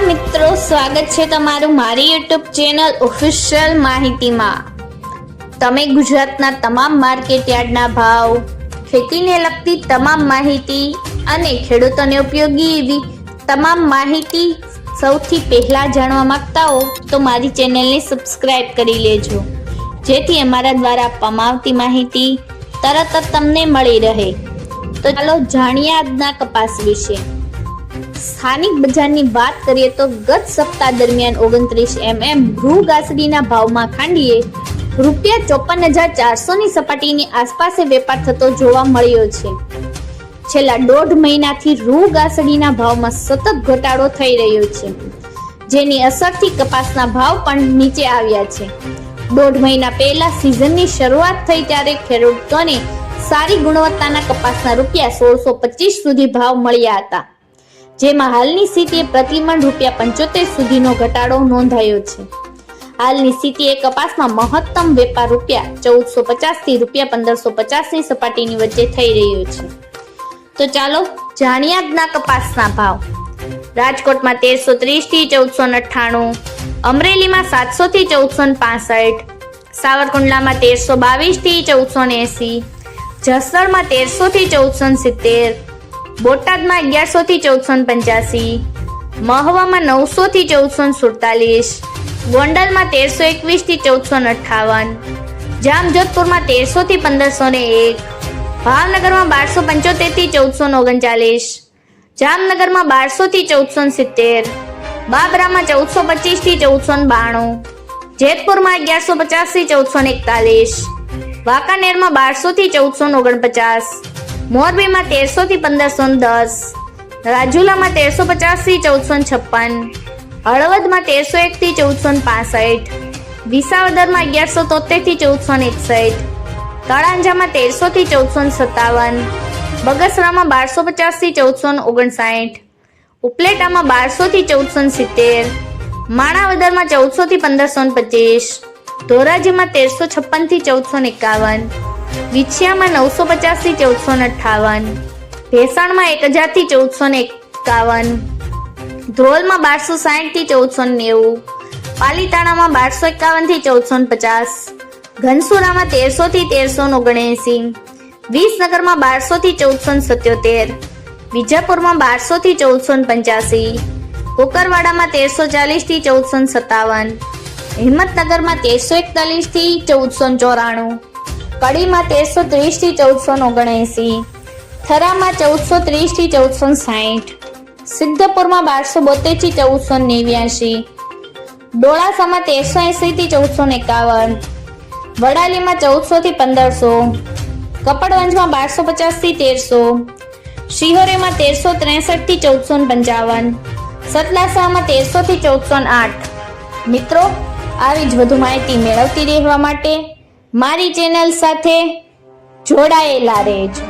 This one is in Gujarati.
મિત્રો, સ્વાગત છે તમારું મારી યુટ્યુબ ચેનલ ઓફિશિયલ માહિતીમાં। તમે ગુજરાતના તમામ માર્કેટ યાર્ડના ભાવ, ખેતીને લગતી તમામ માહિતી અને ખેડૂતોને ઉપયોગી એવી તમામ માહિતી સૌથી પહેલા જાણવા માંગતા હો તો મારી ચેનલને સબસ્ક્રાઇબ કરી લેજો, જેથી અમારા દ્વારા આપવામાં આવતી માહિતી તરત જ તમને મળી રહે। તો ચાલો જાણીએ આજના કપાસ વિશે। સ્થાનિક બજારની વાત કરીએ તો ગત સપ્તાહ દરમિયાન 29 mm રૂ ગાસડીના ભાવમાં ખાંડીએ ₹54,400 ની સપાટીની આસપાસ વેપાર થતો જોવા મળ્યો છે। છેલ્લા 1.5 મહિનાથી રૂ ગાસડીના ભાવમાં સતત ઘટાડો થઈ રહ્યો છે, જેની અસરથી કપાસના ભાવ પણ નીચે આવ્યા છે। 1.5 મહિના પહેલા સિઝનની શરૂઆત થઈ ત્યારે ખેડૂતોને સારી ગુણવત્તાના કપાસના ₹1625 સુધી ભાવ મળ્યા હતા, જેમાં હાલની સ્થિતિએ પ્રતિમણ ₹75 સુધીનો ઘટાડો નોંધાયો છે। હાલની સ્થિતિએ કપાસમાં મહત્તમ વેપાર ₹1450 થી ₹1550 ની સપાટીની વચ્ચે થઈ રહ્યો છે। તો ચાલો જાણીએ આજના કપાસના ભાવ। રાજકોટમાં 1330 થી 1498, અમરેલીમાં 700 થી 1465, સાવરકુંડલામાં 1322 થી 1480, જસદણમાં 1300 થી 1470, બોટાદમાં 1100 થી 1485, મહવામાં 900 થી 1447, ગોંડલમાં 1321 થી 1458, જામજોધપુરમાં 1300 થી 1501, ભાવનગરમાં 1275 થી 1439, જામનગરમાં 1200 થી 1470, બાબરામાં 1425 થી 1492, જેતપુરમાં 1150 થી 1441, વાંકાનેરમાં 1200 થી 1449, મોરબીમાં 1300 થી 1510, રાજુલામાં 1350 થી 1456, હળવદમાં 1301 થી 1465, વિસાવદરમાં 1173 થી 1461, તળાંજામાં 1300 થી 1457, બગસરામાં 1250 થી 1459, ઉપલેટામાં 1200 થી 1470, માણાવદરમાં 1400 થી 1525, ધોરાજીમાં 1356 થી 1451, વિછિયામાં 950 થી 1458, ભેસાણમાં 1000 થી 1451, ધ્રોલમાં 1260 થી 1490, પાલીતાણામાં 1251 થી 1450, ઘનસુરામાં 1300 થી 1379, વિસનગરમાં 1200 થી 1477, વિજાપુરમાં 1200 થી 1485, કોકરવાડામાં 1340 થી 1457, હિંમતનગરમાં 1341 થી 1494, કડીમાં 1330 થી 1479, થરામાં 1430 થી 1460, સિદ્ધપુરમાં 1272 થી 1489, ડોળાસામાં 1380 થી 1451, વડાલીમાં 1400 થી 1500, કપડવંજમાં 1250 થી 1300, શિહોરેમાં 1363 થી 1455, સતલાસામાં 1300 થી 1408। મિત્રો, આવી જ વધુ માહિતી મેળવતી રહેવા માટે મારી ચેનલ સાથે જોડાયેલા રહેજો।